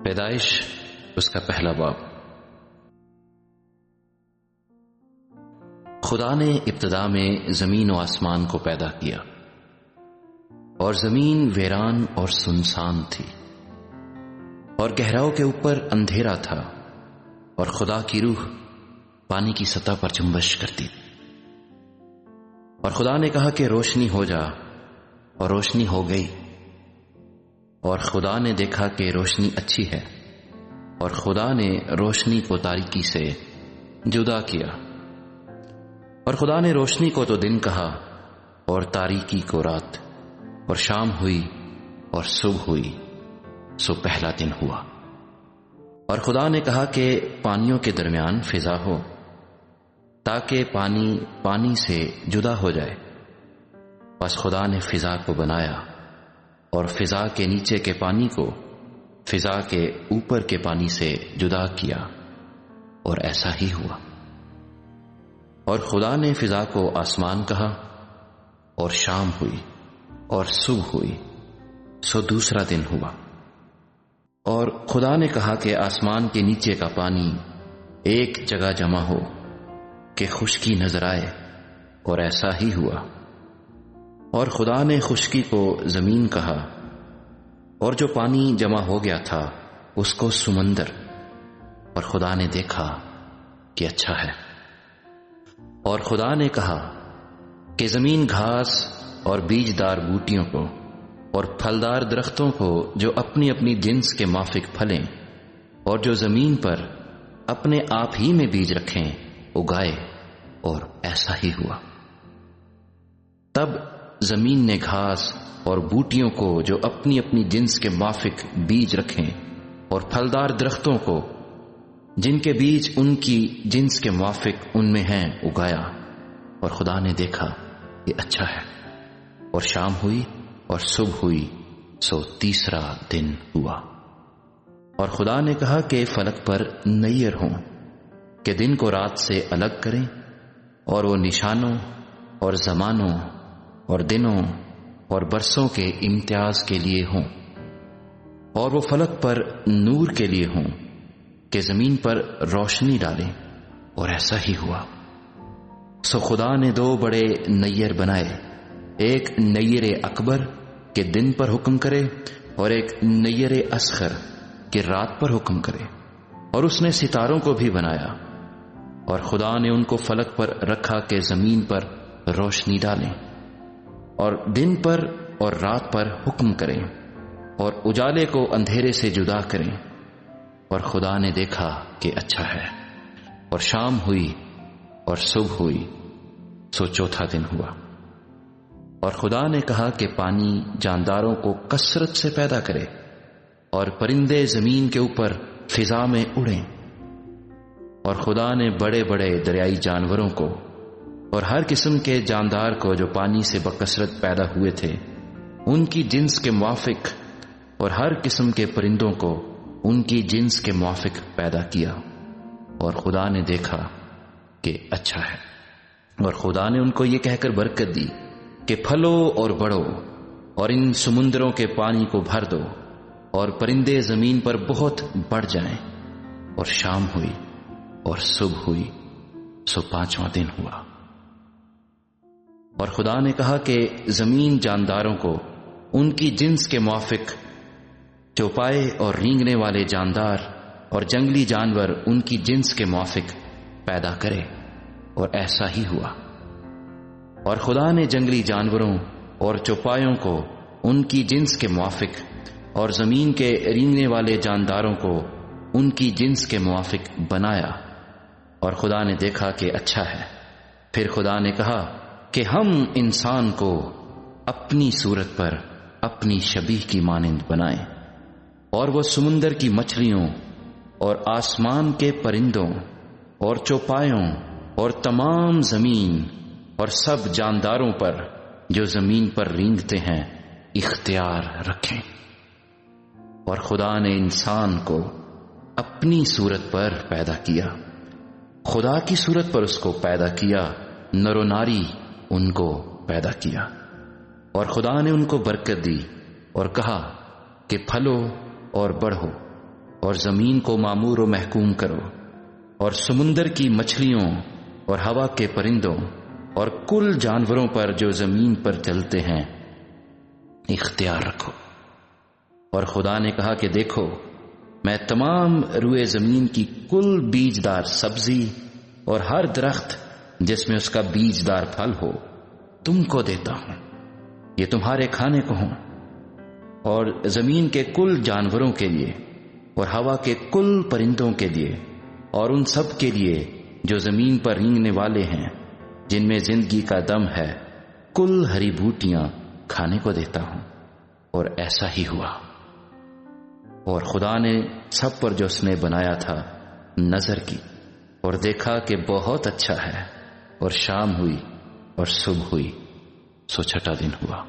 پیدائش اس کا پہلا باب۔ خدا نے ابتدا میں زمین و آسمان کو پیدا کیا، اور زمین ویران اور سنسان تھی، اور گہراؤں کے اوپر اندھیرا تھا، اور خدا کی روح پانی کی سطح پر جنبش کرتی تھی۔ اور خدا نے کہا کہ روشنی ہو جا، اور روشنی ہو گئی۔ اور خدا نے دیکھا کہ روشنی اچھی ہے، اور خدا نے روشنی کو تاریکی سے جدا کیا۔ اور خدا نے روشنی کو تو دن کہا، اور تاریکی کو رات۔ اور شام ہوئی اور صبح ہوئی، سو پہلا دن ہوا۔ اور خدا نے کہا کہ پانیوں کے درمیان فضا ہو، تاکہ پانی پانی سے جدا ہو جائے۔ پس خدا نے فضا کو بنایا، اور فضا کے نیچے کے پانی کو فضا کے اوپر کے پانی سے جدا کیا، اور ایسا ہی ہوا۔ اور خدا نے فضا کو آسمان کہا، اور شام ہوئی اور صبح ہوئی، سو دوسرا دن ہوا۔ اور خدا نے کہا کہ آسمان کے نیچے کا پانی ایک جگہ جمع ہو کہ خشکی نظر آئے، اور ایسا ہی ہوا۔ اور خدا نے خشکی کو زمین کہا، اور جو پانی جمع ہو گیا تھا اس کو سمندر۔ اور خدا نے دیکھا کہ اچھا ہے۔ اور خدا نے کہا کہ زمین گھاس اور بیجدار بوٹیوں کو اور پھلدار درختوں کو جو اپنی اپنی جنس کے موافق پھلیں، اور جو زمین پر اپنے آپ ہی میں بیج رکھیں، اگائے، اور ایسا ہی ہوا۔ تب زمین نے گھاس اور بوٹیوں کو جو اپنی اپنی جنس کے موافق بیج رکھیں، اور پھلدار درختوں کو جن کے بیج ان کی جنس کے موافق ان میں ہیں، اگایا۔ اور خدا نے دیکھا یہ اچھا ہے۔ اور شام ہوئی اور صبح ہوئی، سو تیسرا دن ہوا۔ اور خدا نے کہا کہ فلک پر نیر ہوں کہ دن کو رات سے الگ کریں، اور وہ نشانوں اور زمانوں اور دنوں اور برسوں کے امتیاز کے لیے ہوں، اور وہ فلک پر نور کے لیے ہوں کہ زمین پر روشنی ڈالیں، اور ایسا ہی ہوا۔ سو خدا نے دو بڑے نیر بنائے، ایک نیر اکبر کہ دن پر حکم کرے، اور ایک نیر اصغر کہ رات پر حکم کرے۔ اور اس نے ستاروں کو بھی بنایا، اور خدا نے ان کو فلک پر رکھا کہ زمین پر روشنی ڈالیں، اور دن پر اور رات پر حکم کریں، اور اجالے کو اندھیرے سے جدا کریں۔ اور خدا نے دیکھا کہ اچھا ہے۔ اور شام ہوئی اور صبح ہوئی، سو چوتھا دن ہوا۔ اور خدا نے کہا کہ پانی جانداروں کو کثرت سے پیدا کرے، اور پرندے زمین کے اوپر فضا میں اڑیں۔ اور خدا نے بڑے بڑے دریائی جانوروں کو اور ہر قسم کے جاندار کو جو پانی سے بکثرت پیدا ہوئے تھے ان کی جنس کے موافق، اور ہر قسم کے پرندوں کو ان کی جنس کے موافق پیدا کیا۔ اور خدا نے دیکھا کہ اچھا ہے۔ اور خدا نے ان کو یہ کہہ کر برکت دی کہ پھلو اور بڑھو، اور ان سمندروں کے پانی کو بھر دو، اور پرندے زمین پر بہت بڑھ جائیں۔ اور شام ہوئی اور صبح ہوئی، سو پانچواں دن ہوا۔ اور خدا نے کہا کہ زمین جانداروں کو ان کی جنس کے موافق، چوپائے اور رینگنے والے جاندار اور جنگلی جانور ان کی جنس کے موافق پیدا کرے، اور ایسا ہی ہوا۔ اور خدا نے جنگلی جانوروں اور چوپایوں کو ان کی جنس کے موافق، اور زمین کے رینگنے والے جانداروں کو ان کی جنس کے موافق بنایا۔ اور خدا نے دیکھا کہ اچھا ہے۔ پھر خدا نے کہا کہ ہم انسان کو اپنی صورت پر اپنی شبیہ کی مانند بنائیں، اور وہ سمندر کی مچھلیوں اور آسمان کے پرندوں اور چوپایوں اور تمام زمین اور سب جانداروں پر جو زمین پر رینگتے ہیں اختیار رکھیں۔ اور خدا نے انسان کو اپنی صورت پر پیدا کیا، خدا کی صورت پر اس کو پیدا کیا، نر و ناری ان کو پیدا کیا۔ اور خدا نے ان کو برکت دی اور کہا کہ پھلو اور بڑھو اور زمین کو معمور و محکوم کرو، اور سمندر کی مچھلیوں اور ہوا کے پرندوں اور کل جانوروں پر جو زمین پر چلتے ہیں اختیار رکھو۔ اور خدا نے کہا کہ دیکھو، میں تمام روئے زمین کی کل بیجدار سبزی اور ہر درخت جس میں اس کا بیجدار پھل ہو تم کو دیتا ہوں، یہ تمہارے کھانے کو ہوں، اور زمین کے کل جانوروں کے لیے اور ہوا کے کل پرندوں کے لیے اور ان سب کے لیے جو زمین پر رینگنے والے ہیں جن میں زندگی کا دم ہے، کل ہری بوٹیاں کھانے کو دیتا ہوں۔ اور ایسا ہی ہوا۔ اور خدا نے سب پر جو اس نے بنایا تھا نظر کی اور دیکھا کہ بہت اچھا ہے، اور شام ہوئی اور صبح ہوئی، سو چھٹا دن ہوا۔